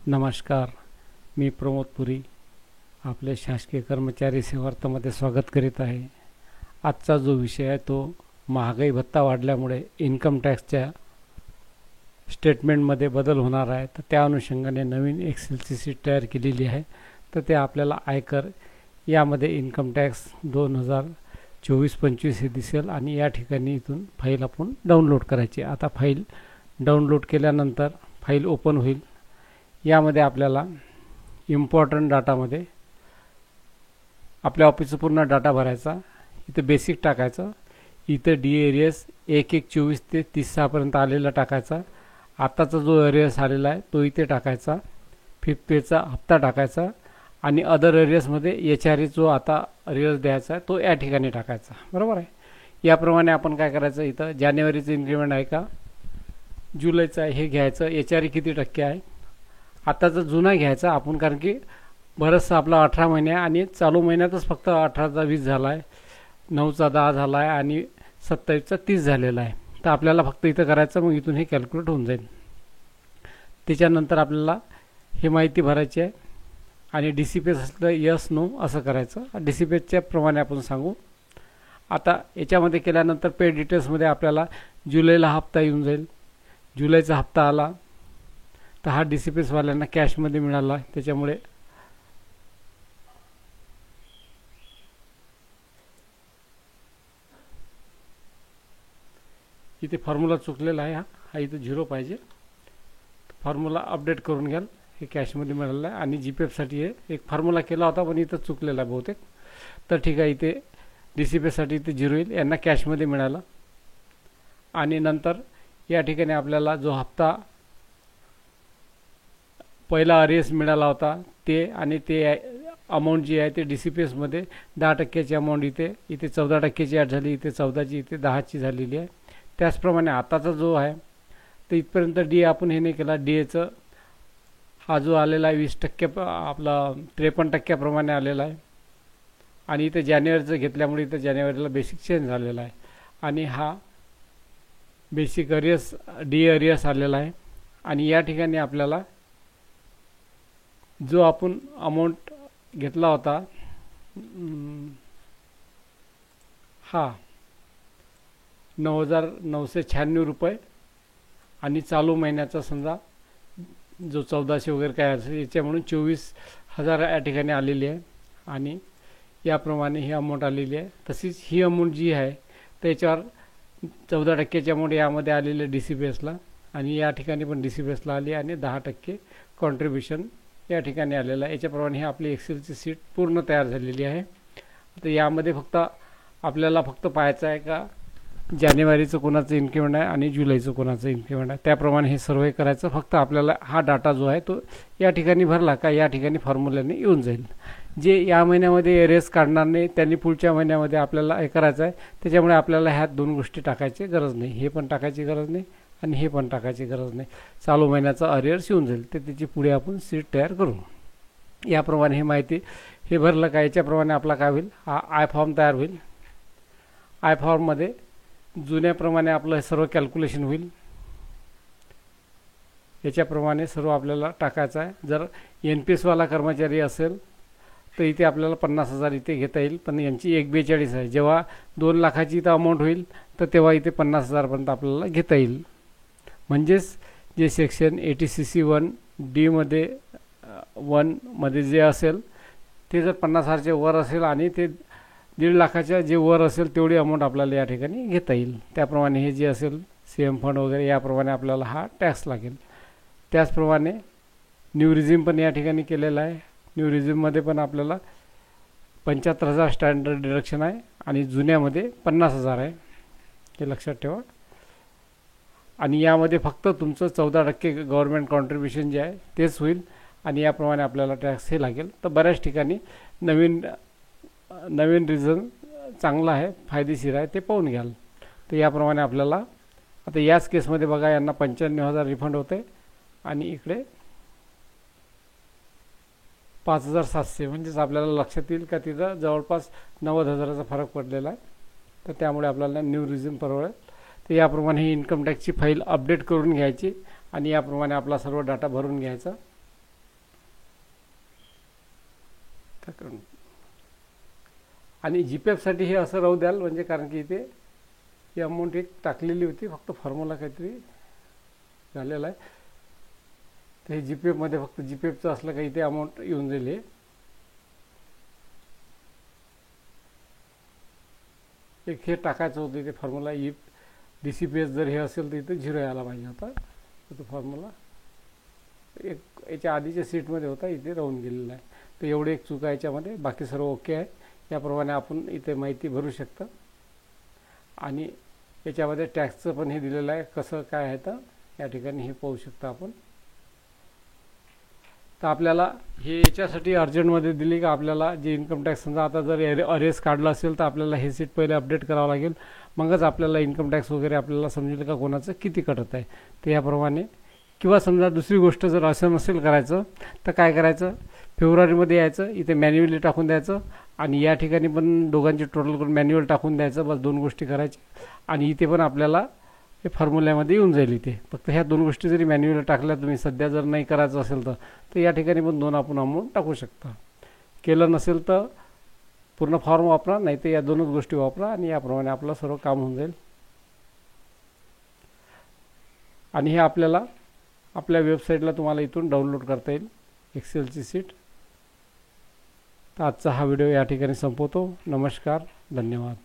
नमस्कार. मी प्रमोद पुरी आपले शासकीय कर्मचारी सेवार्थामध्ये स्वागत करीत आहे. आजचा जो विषय आहे तो महागाई भत्ता वाढल्यामुळे इन्कम टॅक्सच्या स्टेटमेंटमध्ये बदल होणार आहे. तर त्या अनुषंगाने नवीन एक्सेलची शीट तयार केलेली आहे. तर ते आपल्याला आयकर यामध्ये इन्कम टॅक्स 2024-25 हे दिसेल आणि या ठिकाणी इथून फाईल आपण डाउनलोड करायची. आता फाईल डाउनलोड केल्यानंतर फाईल ओपन होईल. यामध्ये आपल्याला इम्पॉर्टंट डाटामध्ये आपल्या ऑफिसचा पूर्ण डाटा भरायचा. इथे बेसिक टाकायचं. इथे डी एरियस 1/1/24 ते 30/6 आलेला टाकायचा. आताचा जो एरियस आलेला आहे तो इथे टाकायचा. 5th पेचा हप्ता टाकायचा आणि अदर एरियसमध्ये एच.आर.ए जो आता एरियस द्यायचा आहे तो या ठिकाणी टाकायचा. बरोबर आहे. याप्रमाणे आपण काय करायचं, इथं जानेवारीचं इन्क्रिमेंट आहे का जुलैचं आहे हे घ्यायचं. एच.आर.ए किती टक्के आहे आताचा जुना घ्यायचा आपण, कारण की बरंचसं आपला 18 महिने आणि चालू महिन्यातच फक्त 18चा 20 झाला आहे, 9चा 10 झाला आहे आणि 27चा 30 झालेला आहे. तर आपल्याला फक्त इथं करायचं, मग इथून हे कॅल्क्युलेट होऊन जाईल. त्याच्यानंतर आपल्याला हे माहिती भरायची आहे आणि डी सी पी एस असलं यस नो असं करायचं. डी सी पी एसच्या प्रमाणे आपण सांगू. आता याच्यामध्ये केल्यानंतर पे डिटेल्समध्ये आपल्याला जुलैला हप्ता येऊन जाईल. जुलैचा हप्ता आला तर हा डी सी पी एसवाल्यांना कॅशमध्ये मिळाला. त्याच्यामुळे इथे फॉर्म्युला चुकलेला आहे. हा इथं 0 पाहिजे. फॉर्म्युला अपडेट करून घ्याल. हे कॅशमध्ये मिळालं आहे आणि जी पी एफसाठी हे एक फॉर्म्युला केला होता पण इथं चुकलेला आहे बहुतेक. तर ठीक आहे, इथे डी सी पी एससाठी इथे 0 येईल. यांना कॅशमध्ये मिळाला. आणि नंतर या ठिकाणी आपल्याला जो हप्ता पहिला आर.एस मिळाला होता ते आणि ते अमाऊंट जी आहे ते डी सी पी एसमध्ये 10% अमाऊंट इथे 14% ॲड झाली. इथे 14ची इथे 10ची झालेली आहे. त्याचप्रमाणे आताचा जो आहे तर इथपर्यंत डी आपण हे नाही केला. डी एचं हा जो आलेला आहे 20% आपला 53% आलेला आहे. आणि इथे जानेवारीचं घेतल्यामुळे इथं जानेवारीला बेसिक चेंज झालेला आहे आणि हा बेसिक अरियस डी अरियस आलेला आहे. आणि या ठिकाणी आपल्याला जो आपण अमाऊंट घेतला होता हा 9,996 रुपये आणि चालू महिन्याचा समजा जो 1400 वगैरे काय असेल याच्या म्हणून 24,000 या ठिकाणी आलेली आहे. आणि याप्रमाणे ही अमाऊंट आलेली आहे. तशीच ही अमाऊंट जी आहे त्याच्यावर 14% अमाऊंट यामध्ये आलेली आहे डी सी पी एसला आणि या ठिकाणी पण डी सी पी एसला आली आणि 10% कॉन्ट्रीब्युशन या ठिकाणी आलेलं आहे. याच्याप्रमाणे ही आपली एक्सेलची शीट पूर्ण तयार झालेली आहे. तर यामध्ये फक्त आपल्याला फक्त पाहायचं आहे का जानेवारीचं कोणाचं इन्क्रिमेंट आहे आणि जुलैचं कोणाचं इन्क्रिमेंट आहे. त्याप्रमाणे हे सर्व करायचं. फक्त आपल्याला हा डाटा जो आहे तो या ठिकाणी भरला का या ठिकाणी फॉर्म्युल्याने येऊन जाईल. जे या महिन्यामध्ये एरियस काढणार नाही त्यांनी पुढच्या महिन्यामध्ये आपल्याला हे करायचं आहे. त्याच्यामुळे आपल्याला ह्यात 2 गोष्टी टाकायची गरज नाही. हे पण टाकायची गरज नाही आणि हे पण टाकायची गरज नाही. चालू महिन्याचा अरियर्स येऊन जाईल. तर त्याची पुढे आपण शीट तयार करू. याप्रमाणे हे माहिती हे भरलं का याच्याप्रमाणे आपला काय होईल, हा आय फॉर्म तयार होईल. आय फॉर्ममध्ये जुन्याप्रमाणे आपलं सर्व कॅल्क्युलेशन होईल. याच्याप्रमाणे सर्व आपल्याला टाकायचं आहे. जर एन पी एसवाला कर्मचारी असेल तर इथे आपल्याला 50,000 इथे घेता येईल. पण यांची 1,42 आहे. जेव्हा 2 लाखाची इथं अमाऊंट होईल तर तेव्हा इथे 50,000पर्यंत आपल्याला घेता येईल. म्हणजेच जे सेक्शन 80cc 1D मध्ये 1 मध्ये जे असेल ते जर 50,000च्या वर असेल आणि ते 1.5 लाखाच्या जे वर असेल तेवढी अमाऊंट आपल्याला या ठिकाणी घेता येईल. त्याप्रमाणे हे जे असेल CM फंड वगैरे याप्रमाणे आपल्याला हा टॅक्स लागेल. त्याचप्रमाणे न्यू रिझ्यूम पण या ठिकाणी केलेला आहे. न्यू रिझ्यूममध्ये पण आपल्याला 75,000 स्टँडर्ड डिडक्शन आहे आणि जुन्यामध्ये 50,000 आहे. हे लक्षात ठेवा. आणि यामध्ये फक्त तुमचं 14% गव्हर्नमेंट कॉन्ट्रीब्युशन जे आहे तेच होईल आणि याप्रमाणे आपल्याला टॅक्स हे लागेल. तर बऱ्याच ठिकाणी नवीन रिझन चांगला आहे, फायदेशीर आहे, ते पाहून घ्याल. तर याप्रमाणे आपल्याला आता याच केसमध्ये बघा यांना 95,000 रिफंड होते आणि इकडे 5,700 म्हणजेच आपल्याला लक्षात येईल का तिथं जवळपास 90,000चा फरक पडलेला आहे. तर त्यामुळे आपल्याला न्यू रिझ्यूम परवडेल. तर याप्रमाणे ही इन्कम टॅक्सची फाईल अपडेट करून घ्यायची आणि याप्रमाणे आपला सर्व डाटा भरून घ्यायचा. आणि GPF-साठी हे असं राहू द्याल, म्हणजे कारण की इथे ही अमाऊंट एक टाकलेली होती, फक्त फॉर्म्युला काहीतरी झालेला आहे. तर हे GPF-मध्ये फक्त GPF-चं असलं का इथे अमाऊंट येऊन जाईल. हे टाकायचं होतं इथे फॉर्म्युला. DCPS जर हे असेल तर इथे 0 यायला पाहिजे होता. तो फॉर्म्युला याच्या आधीच्या सीटमध्ये होता, इथे राहून गेलेला आहे. तर एवढी एक चूक आहे याच्यामध्ये, बाकी सर्व ओके आहे. याप्रमाणे आपण इथे माहिती भरू शकता. आणि याच्यामध्ये टॅक्सचं पण हे दिलेलं आहे, कसं काय आहे तर या ठिकाणी हे पाहू शकता आपण. तर आपल्याला हे याच्यासाठी अर्जंटमध्ये दिली का आपल्याला जे इन्कम टॅक्स, समजा आता जर अरेस काढलं असेल तर आपल्याला हे सीट पहिले अपडेट करावं लागेल, मगच आपल्याला इन्कम टॅक्स वगैरे आपल्याला समजेल का कोणाचं किती कटत आहे. तर याप्रमाणे, किंवा समजा दुसरी गोष्ट जर असं नसेल करायचं तर काय करायचं, फेब्रुवारीमध्ये यायचं, इथे मॅन्युअली टाकून द्यायचं आणि या ठिकाणी पण दोघांचे टोटल करून मॅन्युअल टाकून द्यायचं. बस 2 गोष्टी करायच्या. आणि इथे पण आपल्याला हे फॉर्म्युल्यामध्ये येऊन जाईल. इथे फक्त ह्या 2 गोष्टी जरी मॅन्युअल टाकल्या तुम्ही, सध्या जर नाही करायचं असेल तर या ठिकाणी पण 2 आपण अमाऊंट टाकू शकता. केलं नसेल तर पूर्ण फॉर्म वापरा, नाही तर या 2च गोष्टी वापरा आणि याप्रमाणे आपलं सर्व काम होऊन जाईल. आणि हे आपल्याला आपल्या वेबसाईटला तुम्हाला इथून डाउनलोड करता येईल एक्सेलची सीट. तर आजचा हा व्हिडिओ या ठिकाणी संपवतो. नमस्कार, धन्यवाद.